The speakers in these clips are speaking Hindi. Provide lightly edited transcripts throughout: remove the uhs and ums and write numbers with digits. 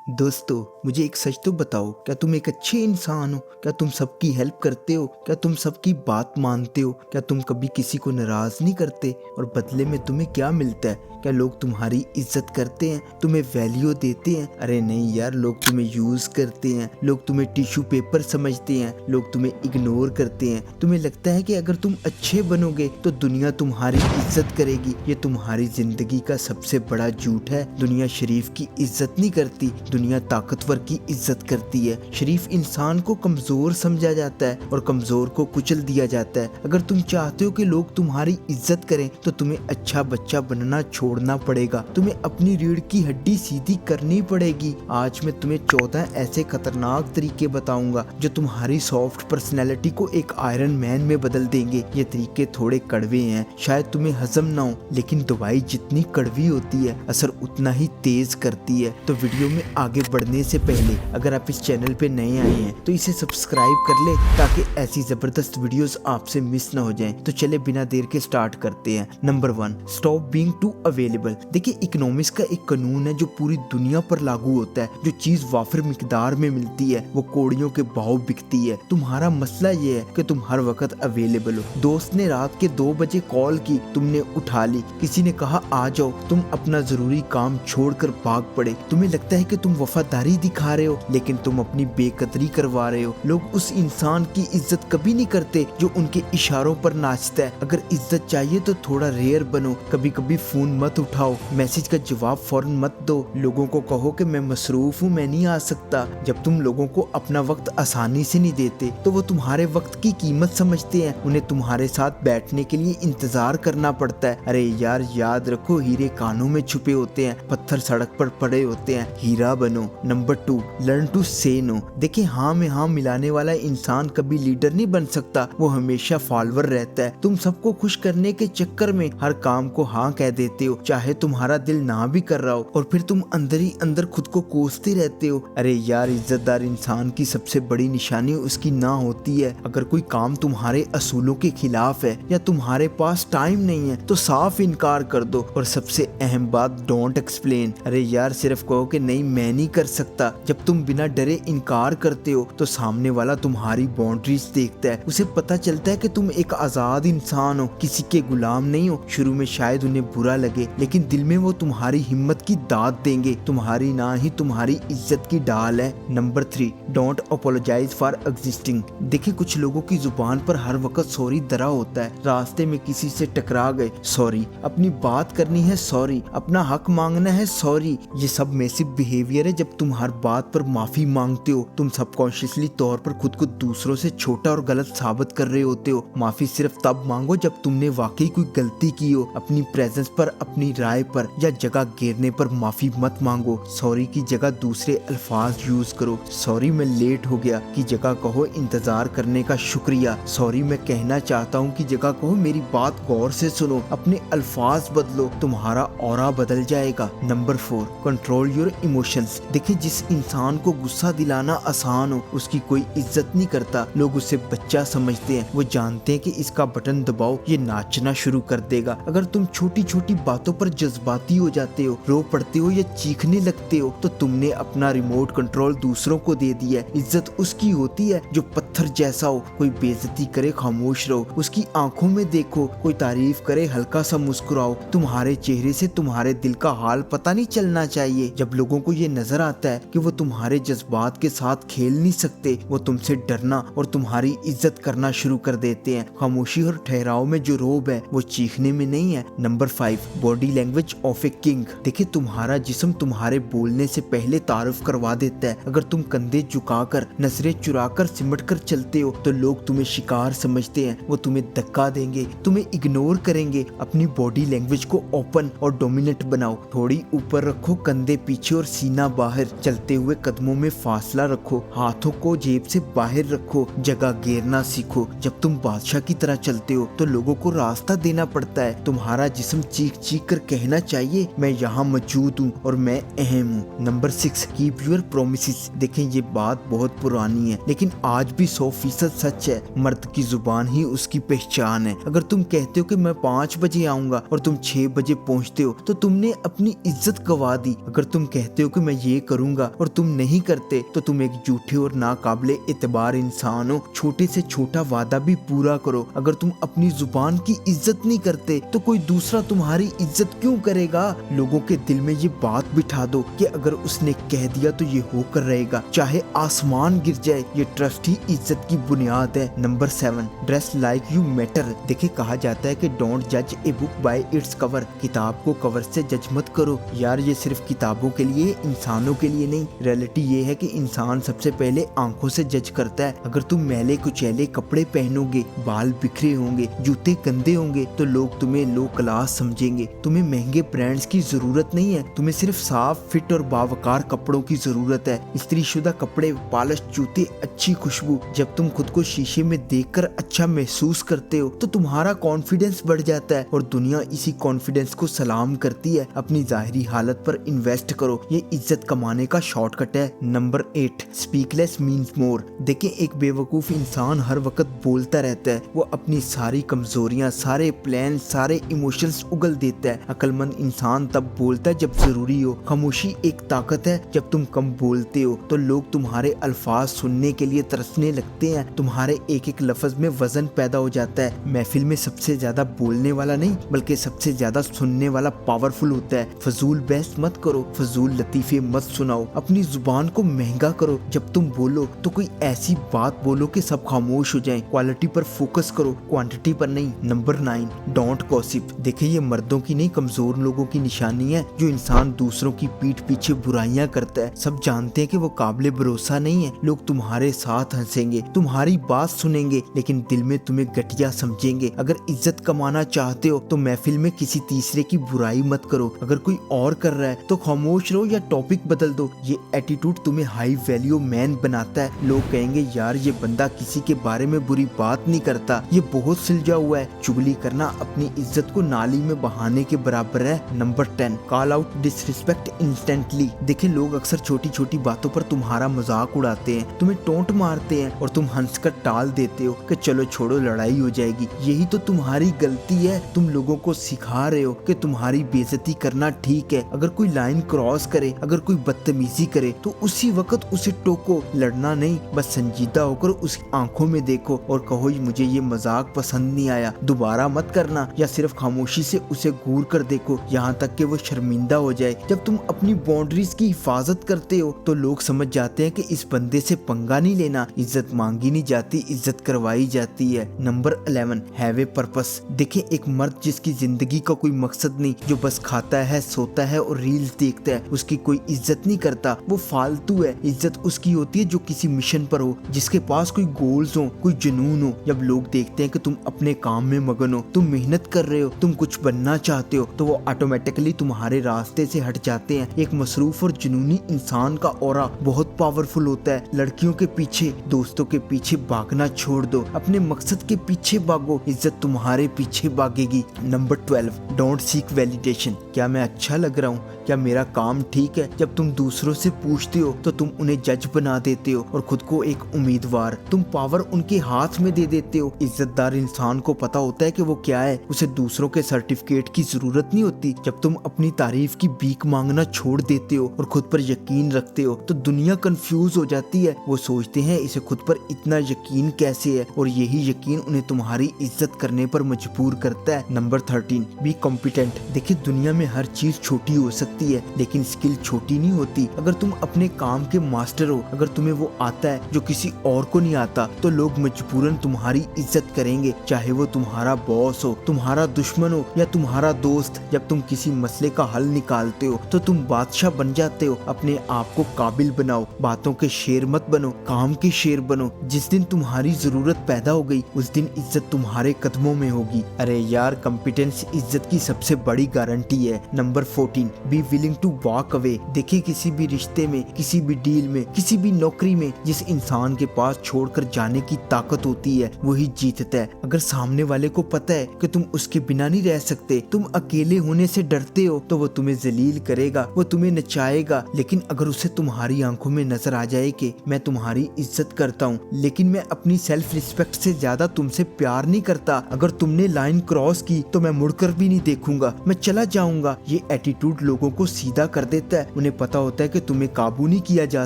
दोस्तों, मुझे एक सच तो बताओ, क्या तुम एक अच्छे इंसान हो? क्या तुम सबकी हेल्प करते हो? क्या तुम सबकी बात मानते हो? क्या तुम कभी किसी को नाराज नहीं करते? और बदले में तुम्हें क्या मिलता है? क्या लोग तुम्हारी इज्जत करते हैं, तुम्हें वैल्यू देते हैं? अरे नहीं यार, लोग तुम्हें यूज करते हैं, लोग तुम्हें टिश्यू पेपर समझते हैं, लोग तुम्हें इग्नोर करते हैं। तुम्हें लगता है कि अगर तुम अच्छे बनोगे तो दुनिया तुम्हारी इज्जत करेगी। ये तुम्हारी जिंदगी का सबसे बड़ा झूठ है। दुनिया शरीफ की इज्जत नहीं करती, दुनिया ताकतवर की इज्जत करती है। शरीफ इंसान को कमजोर समझा जाता है और कमजोर को कुचल दिया जाता है। अगर तुम चाहते हो कि लोग तुम्हारी इज्जत करें तो तुम्हें अच्छा बच्चा बनना छोड़ना पड़ेगा। तुम्हें अपनी रीढ़ की हड्डी सीधी करनी पड़ेगी। आज मैं तुम्हें 14 ऐसे खतरनाक तरीके बताऊंगा जो तुम्हारी सॉफ्ट पर्सनैलिटी को एक आयरन मैन में बदल देंगे। ये तरीके थोड़े कड़वे हैं, शायद तुम्हें हजम ना हो, लेकिन दवाई जितनी कड़वी होती है असर उतना ही तेज करती है। तो वीडियो में आगे बढ़ने से पहले अगर आप इस चैनल पे नए आए हैं तो इसे सब्सक्राइब कर ले ताकि ऐसी जबरदस्त वीडियोस आपसे मिस ना हो जाएं। तो चले बिना देर के स्टार्ट करते हैं। Number 1, stop being too available. देखिए, इकोनॉमिक्स का एक कानून है जो पूरी दुनिया पर लागू होता है। जो चीज वाफिर मिकदार में मिलती है वो कौड़ियों के भाव बिकती है। तुम्हारा मसला ये है कि तुम हर वक्त अवेलेबल हो। दोस्त ने रात के 2 बजे कॉल की, तुमने उठा ली। किसी ने कहा आ जाओ, तुम अपना जरूरी काम छोड़कर भाग पड़े। तुम्हें लगता है कि तुम वफादारी दिखा रहे हो, लेकिन तुम अपनी बेकदरी करवा रहे हो। लोग उस इंसान की इज्जत कभी नहीं करते जो उनके इशारों पर नाचता है। अगर इज्जत चाहिए तो थोड़ा रेयर बनो। कभी कभी फोन मत उठाओ, मैसेज का जवाब फौरन मत दो। लोगों को कहो कि मैं मसरूफ हूँ, मैं नहीं आ सकता। जब तुम लोगों को अपना वक्त आसानी से नहीं देते तो वो तुम्हारे वक्त की कीमत समझते हैं। उन्हें तुम्हारे साथ बैठने के लिए इंतजार करना पड़ता है। अरे यार, याद रखो, हीरे कानों में छुपे होते हैं, पत्थर सड़क पर पड़े होते हैं। हीरा बनो। नंबर 2, लर्न टू से नो। देखिए, हाँ में हाँ मिलाने वाला इंसान कभी लीडर नहीं बन सकता, वो हमेशा फॉलोअर रहता है। तुम सबको खुश करने के चक्कर में हर काम को हाँ कह देते हो, चाहे तुम्हारा दिल ना भी कर रहा हो, और फिर तुम अंदर ही अंदर खुद को कोसते रहते हो। अरे यार, इज्जतदार इंसान की सबसे बड़ी निशानी उसकी ना होती है। अगर कोई काम तुम्हारे असूलों के खिलाफ है या तुम्हारे पास टाइम नहीं है तो साफ इनकार कर दो। और सबसे अहम बात, डोंट एक्सप्लेन। अरे यार, सिर्फ कहो कि नहीं मैं नहीं कर सकता। जब तुम बिना डरे इनकार करते हो तो सामने वाला तुम्हारी बाउंड्रीज देखता है। उसे पता चलता है कि तुम एक आजाद इंसान हो, किसी के गुलाम नहीं हो। शुरू में शायद उन्हें बुरा लगे, लेकिन दिल में वो तुम्हारी हिम्मत की दाद देंगे। तुम्हारी ना ही तुम्हारी इज्जत की ढाल है। Number 3, don't apologise for existing. देखिए, कुछ लोगों की जुबान पर हर वक्त सॉरी दरा होता है। रास्ते में किसी से टकरा गए, सॉरी। अपनी बात करनी है, सॉरी। अपना हक मांगना है, सॉरी। ये सब मैसिव बिहेवियर है। जब तुम हर बात पर माफी मांगते हो तुम सबकॉन्शियसली तौर पर खुद को दूसरों से छोटा और गलत साबित कर रहे होते हो। माफी सिर्फ तब मांगो जब तुमने वाकई कोई गलती की हो। अपनी प्रेजेंस पर, अपनी राय पर या जगह घेरने पर माफी मत मांगो। सॉरी की जगह दूसरे अल्फाज यूज करो। सॉरी मैं लेट हो गया की जगह कहो इंतजार करने का शुक्रिया। सॉरी मैं कहना चाहता हूँ की जगह कहो मेरी बात गौर से सुनो। अपने अल्फाज बदलो, तुम्हारा ऑरा बदल जाएगा। Number 4, control your emotions. देखिए, जिस इंसान को गुस्सा दिलाना आसान हो उसकी कोई इज्जत नहीं करता। लोग उसे बच्चा समझते हैं। वो जानते हैं कि इसका बटन दबाओ ये नाचना शुरू कर देगा। अगर तुम छोटी छोटी बातों पर जज्बाती हो जाते हो, रो पड़ते हो या चीखने लगते हो तो तुमने अपना रिमोट कंट्रोल दूसरों को दे दिया है। इज्जत उसकी होती है जो पत्थर जैसा हो। कोई बेइज्जती करे खामोश रहो, उसकी आंखों में देखो। कोई तारीफ करे हल्का सा मुस्कुराओ। तुम्हारे चेहरे से तुम्हारे दिल का हाल पता नहीं चलना चाहिए। जब लोगों को ये नजर आता है कि वो तुम्हारे जज्बात के साथ खेल नहीं सकते, वो तुमसे डरना और तुम्हारी इज्जत करना शुरू कर देते हैं। खामोशी और ठहराव में जो रोब है वो चीखने में नहीं है। Number 5, body language of a king. देखिए, तुम्हारा जिस्म तुम्हारे बोलने से पहले तारुफ करवा देता है। अगर तुम कंधे झुकाकर, नजरें चुराकर, सिमट कर चलते हो तो लोग तुम्हें शिकार समझते हैं। वो तुम्हें धक्का देंगे, तुम्हें इग्नोर करेंगे। अपनी बॉडी लैंग्वेज को ओपन और डोमिनेट बनाओ। थोड़ी ऊपर रखो, कंधे पीछे और सीना बाहर। चलते हुए कदमों में फासला रखो, हाथों को जेब से बाहर रखो। जगह घेरना सीखो। जब तुम बादशाह की तरह चलते हो तो लोगों को रास्ता देना पड़ता है। तुम्हारा जिस्म चीख चीख चीख कर कहना चाहिए, मैं यहाँ मौजूद हूँ और मैं अहम हूँ। Number 6, keep your promises. देखें ये बात बहुत पुरानी है लेकिन आज भी 100% सच है। मर्द की जुबान ही उसकी पहचान है। अगर तुम कहते हो कि मैं 5 बजे आऊंगा और तुम 6 बजे पहुंचते हो तो तुमने अपनी इज्जत गवा दी। अगर तुम कहते हो कि मैं ये करूंगा और तुम नहीं करते तो तुम एक झूठे और नाकाबिले एतबार इंसान हो। छोटे से छोटा वादा भी पूरा करो। अगर तुम अपनी जुबान की इज्जत नहीं करते तो कोई दूसरा तुम्हारी इज्जत क्यों करेगा। लोगों के दिल में ये बात बिठा दो कि अगर उसने कह दिया तो ये होकर रहेगा, चाहे आसमान गिर जाए। ये ट्रस्ट ही इज्जत की बुनियाद है। Number 7, dress like you matter. देखिए कहा जाता है कि डोंट जज a book by its cover. किताब को कवर से जज मत करो। यार ये सिर्फ किताबों के लिए, इंसानों के लिए नहीं। रियलिटी ये है कि इंसान सबसे पहले आंखों से जज करता है। अगर तुम मैले कुचैले कपड़े पहनोगे, बाल बिखरे होंगे, जूते गंदे होंगे तो लोग तुम्हें लो क्लास समझेंगे। तुम्हें महंगे ब्रांड्स की जरूरत नहीं है, तुम्हें सिर्फ साफ, फिट और बावकार कपड़ों की जरूरत है। इस्त्रीशुदा कपड़े, पॉलिश जूते, अच्छी खुशबू। जब तुम खुद को शीशे में देखकर अच्छा महसूस करते हो तो तुम्हारा कॉन्फिडेंस बढ़ जाता है और दुनिया इसी कॉन्फिडेंस को सलाम करती है। अपनी जाहिरी हालत पर इन्वेस्ट करो, ये इज्जत कमाने का शॉर्टकट है। Number 8, speak less means more. देखिए एक बेवकूफ इंसान हर वक्त बोलता रहता है। वो अपनी सारी कमजोरियां, सारे प्लान, सारे इमोशंस उगल देता है। अक्लमंद इंसान तब बोलता है जब जरूरी हो। खामोशी एक ताकत है। जब तुम कम बोलते हो तो लोग तुम्हारे अल्फाज सुनने के लिए तरसने लगते हैं। तुम्हारे एक एक लफ्ज में वजन पैदा हो जाता है। महफिल में सबसे ज्यादा बोलने वाला नहीं बल्कि सबसे ज्यादा सुनने वाला पावरफुल होता है। फजूल बहस मत करो, फजूल लतीफे मत सुनाओ। अपनी जुबान को महंगा करो। जब तुम बोलो तो कोई ऐसी बात बोलो कि सब खामोश हो जाएं। क्वालिटी पर फोकस करो, क्वांटिटी पर नहीं। Number 9, don't gossip. देखिए ये मर्दों की नहीं, कमजोर लोगों की निशानी है। जो इंसान दूसरों की पीठ पीछे बुराइयां करता है, सब जानते हैं कि वो काबिले भरोसा नहीं है। लोग तुम्हारे साथ हंसेंगे, तुम्हारी बात सुनेंगे लेकिन दिल में तुम्हें घटिया समझेंगे। अगर इज्जत कमाना चाहते हो तो महफिल में किसी तीसरे की बुराई मत करो। अगर कोई और कर रहा है तो खामोश रहो या टॉपिक बदल दो। ये एटीट्यूड तुम्हें हाई वैल्यू मैन बनाता है। लोग कहेंगे यार ये बंदा किसी के बारे में बुरी बात नहीं करता, ये बहुत सुलझा हुआ है। चुगली करना अपनी इज्जत को नाली में बहाने के बराबर है। Number 10, call out disrespect instantly. देखिए लोग अक्सर छोटी छोटी बातों पर तुम्हारा मजाक उड़ाते हैं, तुम्हें टोंट मारते हैं और तुम हंसकर टाल देते हो कि चलो छोड़ो लड़ाई हो जाएगी। यही तो तुम्हारी गलती है। तुम लोगों को सिखा रहे हो कि तुम्हारी बेइज्जती करना ठीक है। अगर कोई लाइन क्रॉस करे, अगर कोई बदतमीजी करे तो उसी वक्त उसे टोको। लड़ना नहीं, बस संजीदा होकर उसकी आंखों में देखो और कहो मुझे ये मजाक पसंद नहीं आया, दोबारा मत करना। या सिर्फ खामोशी से उसे घूर कर देखो यहाँ तक कि वो शर्मिंदा हो जाए। जब तुम अपनी बाउंड्रीज की हिफाजत करते हो तो लोग समझ जाते हैं कि इस बंदे से पंगा नहीं लेना। इज्जत मांगी नहीं जाती, इज्जत करवाई जाती है। Number 11, have a purpose. देखिए एक मर्द जिसकी जिंदगी का कोई मकसद नहीं, जो बस खाता है, सोता है और रील्स देखता है, उसकी कोई इज्जत नहीं करता। वो फालतू है। इज्जत उसकी होती है जो किसी मिशन पर हो, जिसके पास कोई गोल्स हो, कोई जुनून हो। जब लोग देखते हैं कि तुम अपने काम में मगन हो, तुम मेहनत कर रहे हो, तुम कुछ बनना चाहते हो, तो वो ऑटोमेटिकली तुम्हारे रास्ते से हट जाते हैं। एक मसरूफ और जुनूनी इंसान का ऑरा बहुत पावरफुल होता है। लड़कियों के पीछे, दोस्तों के पीछे भागना छोड़ दो, अपने मकसद के पीछे भागो, इज्जत तुम्हारे पीछे भागेगी। Number 12, don't seek validation. क्या मैं अच्छा लग रहा हूँ, क्या मेरा काम ठीक है? जब तुम दूसरों से पूछते हो तो तुम उन्हें जज बना देते हो और खुद को एक उम्मीदवार। तुम पावर उनके हाथ में दे देते हो। इज्जतदार इंसान को पता होता है कि वो क्या है, उसे दूसरों के सर्टिफिकेट की जरूरत नहीं होती। जब तुम अपनी तारीफ की भीख मांगना छोड़ देते हो और खुद पर यकीन रखते हो तो दुनिया कंफ्यूज हो जाती है। वो सोचते हैं इसे खुद पर इतना यकीन कैसे है, और यही यकीन उन्हें तुम्हारी इज्जत करने पर मजबूर करता है। Number 13, be competent. देखिए दुनिया में हर चीज छोटी हो सकती है लेकिन स्किल छोटी नहीं होती। अगर तुम अपने काम के मास्टर हो, अगर तुम्हें वो आता है जो किसी और को नहीं आता, तो लोग मजबूरन तुम्हारी इज्जत करेंगे, चाहे वो तुम्हारा बॉस हो, तुम्हारा दुश्मन हो या तुम्हारा दोस्त। जब तुम किसी मसले का हल निकालते हो तो तुम बादशाह बन जाते हो। अपने आप को काबिल बनाओ, बातों के शेर मत बनो, काम के शेर बनो। जिस दिन तुम्हारी जरूरत पैदा हो गई उस दिन इज्जत तुम्हारे कदमों में होगी। अरे यार, कॉम्पिटेंस इज्जत की सबसे बड़ी गारंटी है। Number 14, be willing to walk away. देखिए किसी भी रिश्ते में, किसी भी डील में, किसी भी नौकरी में जिस इंसान के पास छोड़कर जाने की ताकत होती है वही जीतता है। अगर सामने वाले को पता है कि तुम उसके बिना नहीं रह सकते, तुम अकेले होने से डरते हो, तो वो तुम्हें जलील करेगा, वो तुम्हें नचाएगा। लेकिन अगर उसे तुम्हारी आंखों में नजर आ जाए कि मैं तुम्हारी इज्जत करता हूँ, लेकिन मैं अपनी सेल्फ रिस्पेक्ट से ज्यादा तुमसे प्यार नहीं करता, अगर तुमने लाइन क्रॉस की तो मैं मुड़कर भी नहीं देखूंगा, मैं चला जाऊंगा, ये एटीट्यूड लोगों को सीधा कर देता है। उन्हें पता होता है कि तुम्हें काबू नहीं किया जा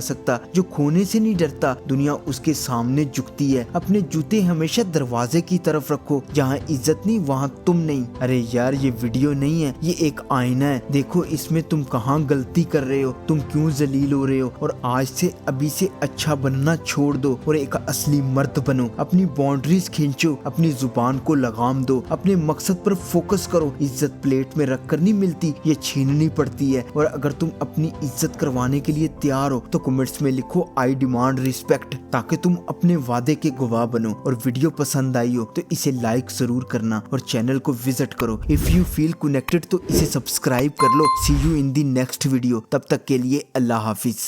सकता। जो खोने से नहीं डरता, दुनिया उसके सामने झुकती है। अपने जूते हमेशा दरवाजे की तरफ रखो, जहाँ इज्जत नहीं वहाँ तुम नहीं। अरे यार ये वीडियो नहीं है, ये एक आईना है। देखो इसमें तुम कहाँ गलती कर रहे हो, तुम क्यों जलील हो रहे हो, और आज से अभी से अच्छा बनना छोड़ दो और एक असली मर्द बनो। अपनी बाउंड्रीज खींचो, अपनी जुबान को लगाम दो, अपने मकसद पर फोकस करो। इज्जत प्लेट में रख कर नहीं मिलती, ये छीननी पड़ती है। और अगर तुम अपनी इज्जत करवाने के लिए तैयार हो तो कमेंट्स में लिखो आई डिमांड रिस्पेक्ट, ताकि तुम अपने वादे के गवाह बनो। और वीडियो पसंद आई हो तो इसे लाइक जरूर करना और चैनल को विजिट करो। इफ यू फील कनेक्टेड तो इसे सब्सक्राइब कर लो। See you in the next video. तब तक के लिए अल्लाह हाफिज।